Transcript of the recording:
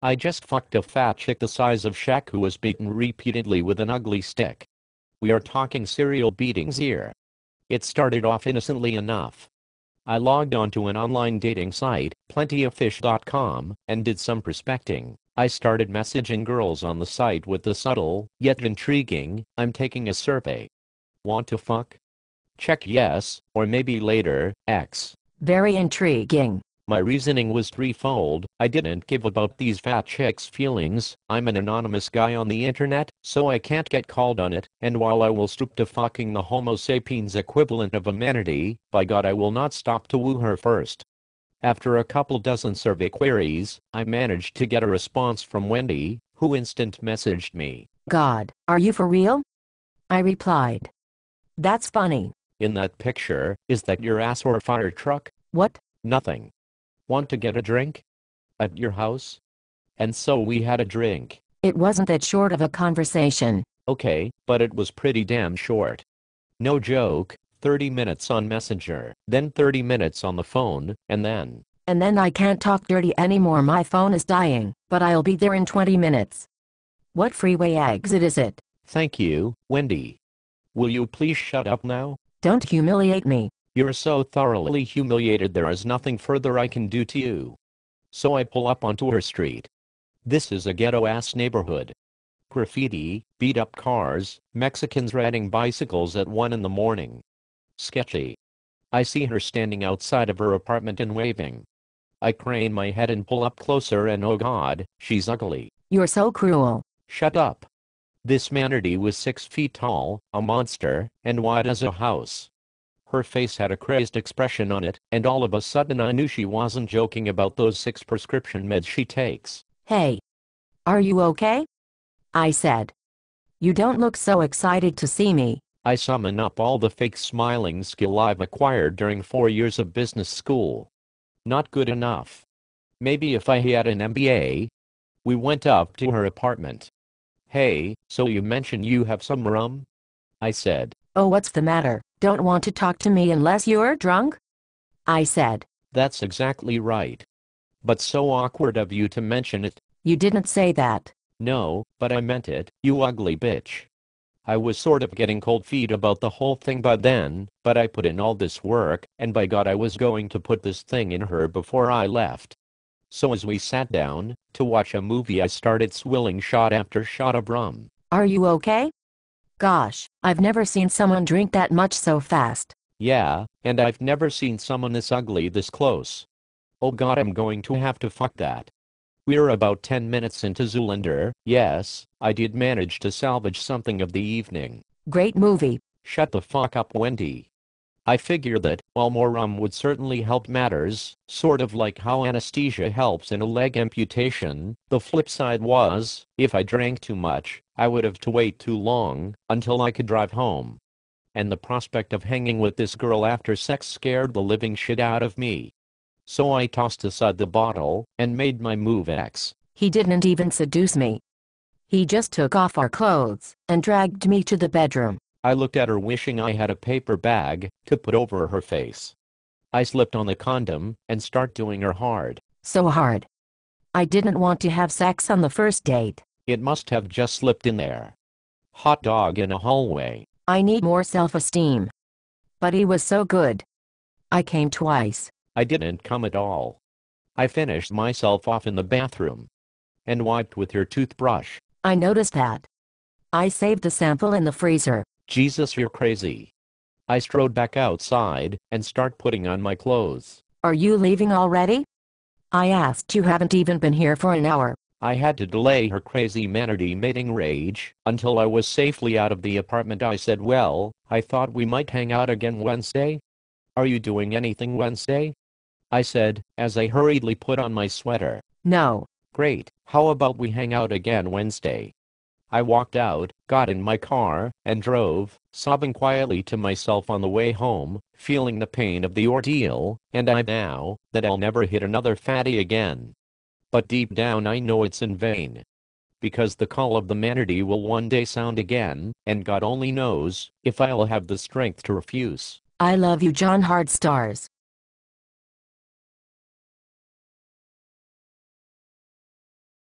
I just fucked a fat chick the size of Shaq who was beaten repeatedly with an ugly stick. We are talking serial beatings here. It started off innocently enough. I logged onto an online dating site, plentyoffish.com, and did some prospecting. I started messaging girls on the site with the subtle, yet intriguing, "I'm taking a survey. Want to fuck? Check yes, or maybe later, X." Very intriguing. My reasoning was threefold. I didn't give about these fat chicks' feelings. I'm an anonymous guy on the internet, so I can't get called on it, and while I will stoop to fucking the homo sapiens equivalent of a manatee, by God I will not stop to woo her first. After a couple dozen survey queries, I managed to get a response from Wendy, who instant messaged me. "God, are you for real?" I replied. "That's funny." "In that picture, is that your ass or fire truck?" "What?" "Nothing. Want to get a drink? At your house?" And so we had a drink. It wasn't that short of a conversation. Okay, but it was pretty damn short. No joke, 30 minutes on Messenger, then 30 minutes on the phone, and then I can't talk dirty anymore. My phone is dying, but I'll be there in 20 minutes. What freeway exit is it? Thank you, Wendy. Will you please shut up now? Don't humiliate me. You're so thoroughly humiliated there is nothing further I can do to you. So I pull up onto her street. This is a ghetto-ass neighborhood. Graffiti, beat-up cars, Mexicans riding bicycles at 1 in the morning. Sketchy. I see her standing outside of her apartment and waving. I crane my head and pull up closer and oh God, she's ugly. You're so cruel. Shut up. This manatee was 6 feet tall, a monster, and wide as a house. Her face had a crazed expression on it, and all of a sudden I knew she wasn't joking about those 6 prescription meds she takes. "Hey. Are you okay?" I said. "You don't look so excited to see me." I summon up all the fake smiling skill I've acquired during 4 years of business school. Not good enough. Maybe if I had an MBA. We went up to her apartment. "Hey, so you mentioned you have some rum?" I said. "Oh, what's the matter? Don't want to talk to me unless you're drunk?" I said. That's exactly right. But so awkward of you to mention it. You didn't say that. No, but I meant it, you ugly bitch. I was sort of getting cold feet about the whole thing by then, but I put in all this work, and by God I was going to put this thing in her before I left. So as we sat down to watch a movie I started swilling shot after shot of rum. "Are you okay?" Gosh, I've never seen someone drink that much so fast. Yeah, and I've never seen someone this ugly this close. Oh God, I'm going to have to fuck that. We're about 10 minutes into Zoolander. Yes, I did manage to salvage something of the evening. Great movie. Shut the fuck up, Wendy. I figure that, while more rum would certainly help matters, sort of like how anesthesia helps in a leg amputation, the flip side was, if I drank too much, I would have to wait too long until I could drive home. And the prospect of hanging with this girl after sex scared the living shit out of me. So I tossed aside the bottle and made my move X. He didn't even seduce me. He just took off our clothes and dragged me to the bedroom. I looked at her wishing I had a paper bag to put over her face. I slipped on the condom and start doing her hard. So hard. I didn't want to have sex on the first date. It must have just slipped in there. Hot dog in a hallway. I need more self-esteem. But he was so good. I came twice. I didn't come at all. I finished myself off in the bathroom. And wiped with your toothbrush. I noticed that. I saved the sample in the freezer. Jesus, you're crazy. I strode back outside and start putting on my clothes. Are you leaving already? I asked. You haven't even been here for an hour. I had to delay her crazy manatee mating rage until I was safely out of the apartment. I said, well, I thought we might hang out again Wednesday. Are you doing anything Wednesday? I said, as I hurriedly put on my sweater. No. Great, how about we hang out again Wednesday? I walked out, got in my car, and drove, sobbing quietly to myself on the way home, feeling the pain of the ordeal, and I vow that I'll never hit another fatty again. But deep down I know it's in vain. Because the call of the manatee will one day sound again, and God only knows if I'll have the strength to refuse. I love you, John Hardstars.